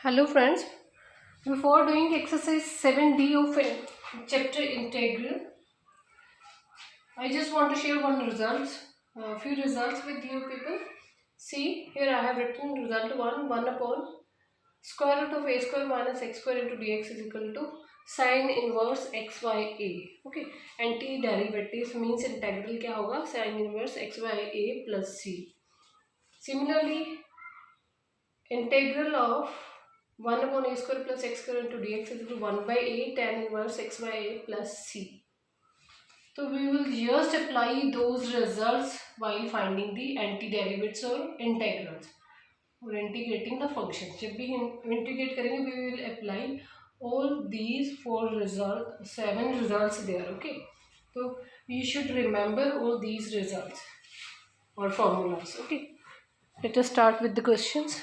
Hello friends, before doing exercise 7D of chapter integral, I just want to share few results with you people. See, here I have written result 1 upon square root of a square minus x square into dx is equal to sin inverse xya. Okay, anti-derivatives means integral क्या होगा, sin inverse xya plus c. Similarly, integral of 1 upon a square plus x square into dx is equal to 1 by a tan inverse x by a plus c. So we will just apply those results while finding the anti-derivatives or integrals or integrating the functions. जब भी integrate करेंगे we will apply all these 7 results there. Okay, so you should remember all these results or formulas. Okay, let us start with the questions.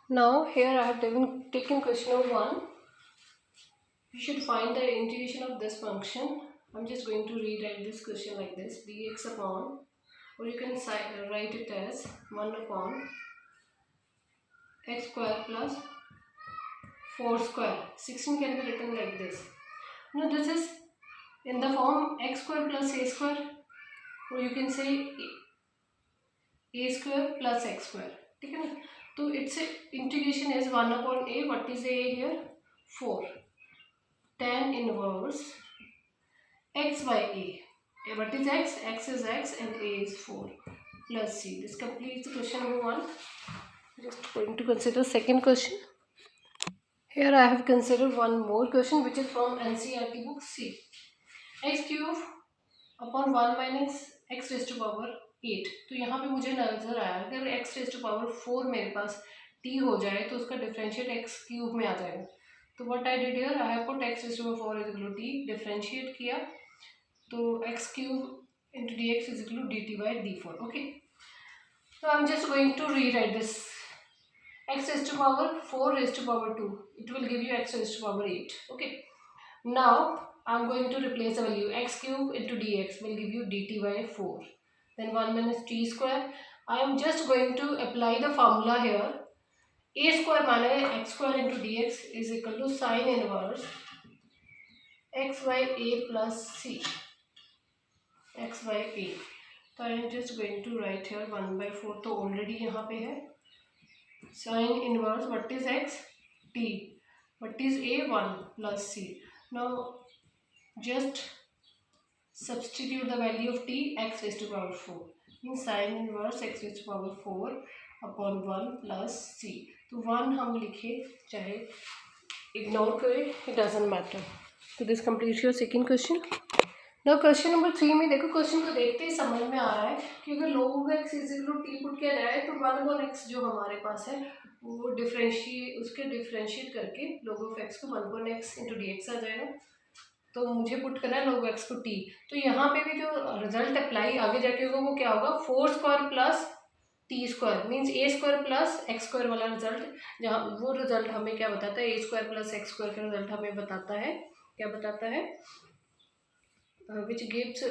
Now here I have taken question number 1. You should find the integration of this function. I'm just going to rewrite this question like this: dx upon, or you can write it as 1 upon x square plus 4 square. 16 can be written like this. Now this is in the form x square plus a square, or you can say a square plus x square. Okay? So its integration is 1 upon a. What is a here? 4. Tan inverse x by a. What is x? X is x and a is 4 plus c. This completes the question number 1. Just going to consider second question. Here I have considered one more question which is from NCERT book C. X cube upon 1 minus x raised to power 8. तो यहाँ पे मुझे नजर आया अगर x raised to power 4 मेरे पास t हो जाए तो उसका डिफरेंशिएट x क्यूब में आ जाएगा. तो what I did here, I have put x raised to power 4 is equal to t, differentiate किया तो x cube into dx is equal to dt by d4. Okay, so I'm just going to rewrite this. X raised to power 4 raised to power 2, it will give you x raised to power 8. Okay, now I'm going to replace the value. X cube into dx will give you dt by 4. Then 1 minus t square. I am just going to apply the formula here. A square minus x square into dx is equal to sin inverse x by a plus c. x by a. तो I am just going to write here 1 by 4 तो already यहाँ पे है. Sin inverse what is x? t. What is a? 1 plus c. Now just substitute the value of t, x raised to power 4. Means sin inverse x raised to power 4 upon 1 plus c. तो 1 हम लिखे चाहे ignore करें, it doesn't matter. So this completes your second question. Now question number 3 में देखो, question को देखते ही समझ में आ रहा है कि अगर log x is equal to T put किया जाए तो 1 upon x जो हमारे पास है वो डिफरेंशिएट करके log of x को 1 upon x into dx आ जाएगा. तो मुझे पुट करना है log x को t. तो यहाँ पे भी जो रिजल्ट अप्लाई आगे जाके होगा वो क्या होगा, 4 square plus t square means a square plus x square वाला रिजल्ट. जहाँ वो रिजल्ट हमें क्या बताता है, a square plus x square का रिजल्ट हमें बताता है, क्या बताता है, which gives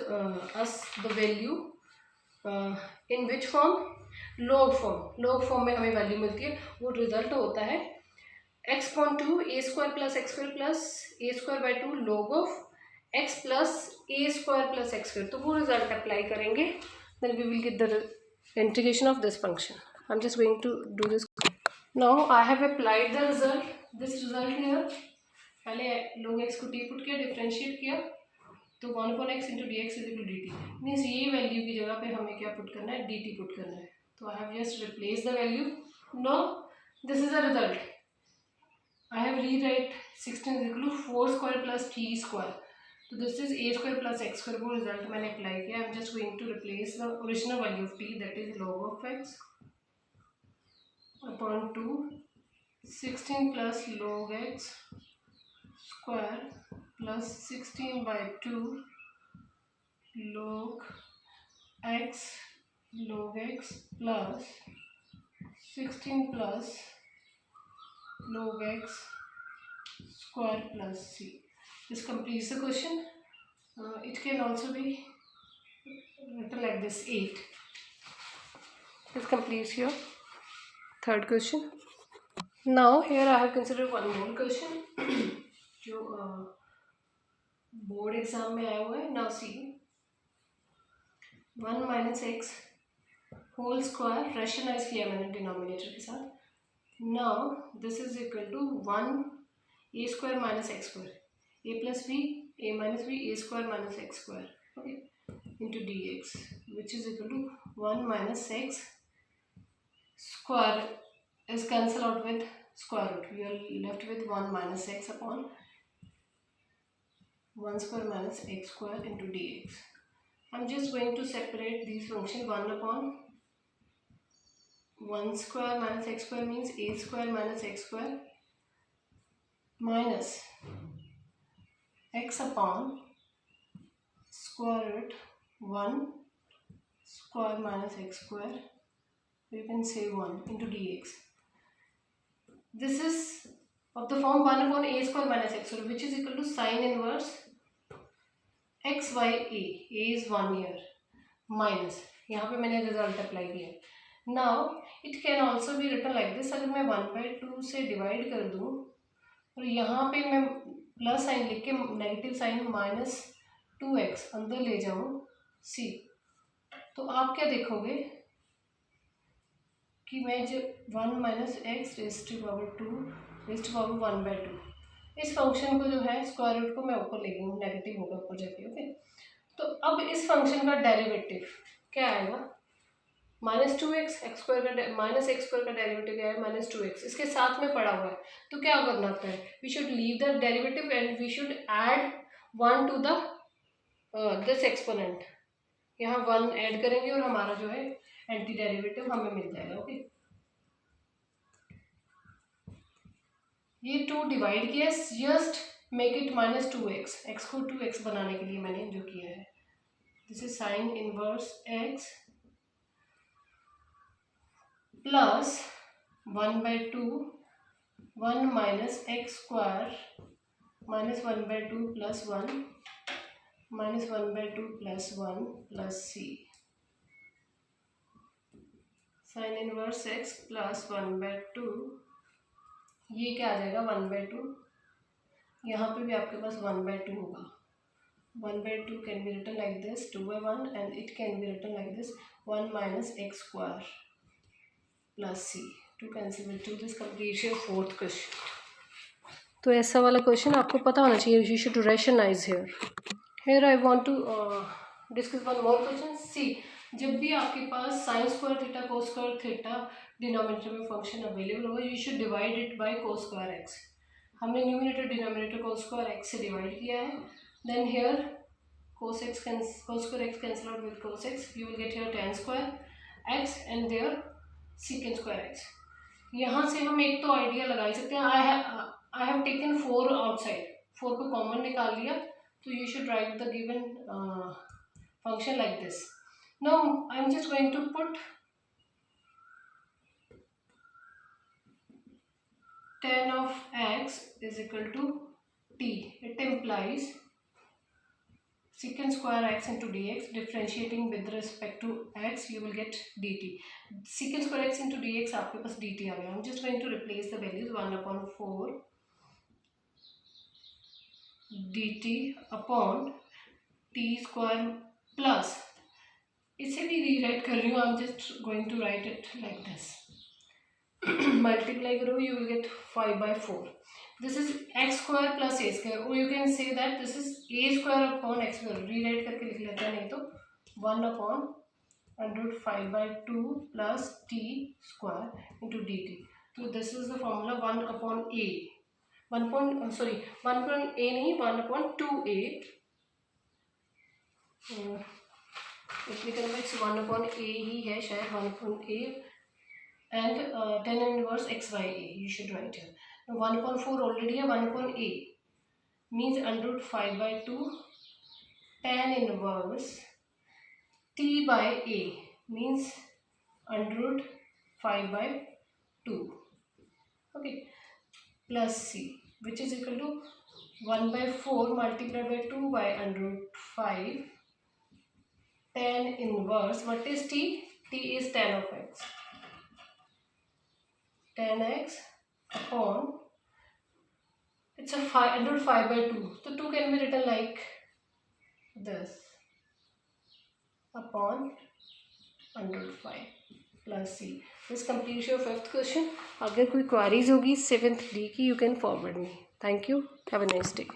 us the value in which form, log form में हमें वैल्यू मिलती है. वो रिजल्ट होता है x upon 2 a square plus x square plus a square by 2 log of x plus a square plus x square. तो वो result apply करेंगे, then we will get the integration of this function. I'm just going to do this. Now I have applied the result, this result here. पहले log x को t put किया, differentiate किया तो 1 upon x into dx is equal to dt. Means ये value की जगह पे हमें क्या पुट करना है, dt पुट करना है. तो I have just replaced the value. Now this is the result. I have rewrite 16 is equal to 4 square plus t square. So this is a square plus x square. वो result मैंने apply किया. I am just going to replace the original value of t, that is log of x upon 2 16 plus log x square plus 16 by 2 log x plus 16 plus log x square plus c. This completes the question. It can also be written like this 8. This completes your third question. Now here I have considered one more question जो board exam में आया हुआ है. Now see, 1 minus x whole square rationalize किया मैंने denominator के साथ. Now this is equal to 1 a square minus x square, a plus b, a minus b, a square minus x square, okay, into dx, which is equal to 1 minus x square is cancelled out with square root. We are left with 1 minus x upon 1 square minus x square into dx. I'm just going to separate these functions. 1 upon 1 square minus x square means a square minus x square minus x upon square root 1 square minus x square, you can say 1 into dx. This is of the form 1 upon a square minus x square, which is equal to sine inverse x by a. A is 1 here minus, यहाँ पे मैंने result apply किया. Now it can also be written like this. अगर मैं 1/2 से divide कर दूँ और यहाँ पे मैं प्लस साइन लिख के नेगेटिव साइन माइनस 2x अंदर ले जाऊँ सी, तो आप क्या देखोगे कि मैं जब 1 minus x raised to power 2 raised to power 1/2, इस फंक्शन को जो है स्क्वायर रूट को मैं ऊपर ले गई हूँ, नेगेटिव होगा ऊपर जाके. ओके, तो अब इस फंक्शन का डेरिवेटिव क्या आएगा? -2x, एक्स स्क्वायर का माइनस एक्स स्क्वायर का डेरिवेटिव क्या है? -2x. इसके साथ में पड़ा हुआ है, तो क्या करना होता है? We should leave the derivative and we should add 1 to this exponent. यहाँ 1 ऐड करेंगे और हमारा जो है एंटी डेरिवेटिव हमें मिल जाएगा. ओके, ये 2 डिवाइड किया, just make it -2x. x को 2x बनाने के लिए मैंने जो किया है, this is sine inverse x plus 1/2 1 minus x square minus 1/2 plus 1 minus 1/2 plus 1 plus c, sine inverse x plus 1/2, ये क्या आ जाएगा? 1/2. यहाँ पे भी आपके पास 1/2 होगा. 1/2 can be written like this 2/1 and it can be written like this 1 minus x square plus c. To cancel with 2, this completes your fourth question. तो ऐसा वाला क्वेश्चन आपको पता होना चाहिए. You should rationalise here I want to discuss one more question. See, जब भी आपके पास sine square theta cos square theta denominator में फंक्शन अवेलेबल होगा, you should divide it by cos square x. हमने numerator denominator cos square x से divide किया है. Then here cos square x cancel out with cos x, you will get here tan square x and there secant square x. यहाँ से हम एक तो idea लगा ही सकते हैं. आई हैव टेकन 4 आउटसाइड, 4 को कॉमन निकाल लिया, तो you should write the given function like this. Now I am just going to put tan of x is equal to t. It implies secant square x into dx. Differentiating with respect to x, you will get dt. Secant square x into dx आपके पास dt आ गया. I'm just going to replace the values. 1/4 dt upon t square plus, इसे भी rewrite कर रही हूँ. I'm just going to write it like this. Multiply करो, you will get 5/4. This is x square plus a square, or you can say that this is a square upon x square. Rewrite करके लिख लेते हैं, नहीं तो 1/5/2 plus t square into dt. So this is the formula 1/a. 1/a नहीं, 1/2a. इक्विकल 1/a ही है शायद, 1/a and tan inverse x by a. You should write here. Now 1/4 already है. 1/a means √5/2 tan inverse t by a means √5/2. Okay, plus c, which is equal to 1/4 multiplied by 2 by √5 tan inverse. What is t? T is tan of x. Tan x upon, it's a 5 under 5 by 2. So 2 can be written like this, upon under 5 plus c. This completes your 5th question. अगर कोई queries होगी 7th D की, you can forward me. Thank you. Have a nice day.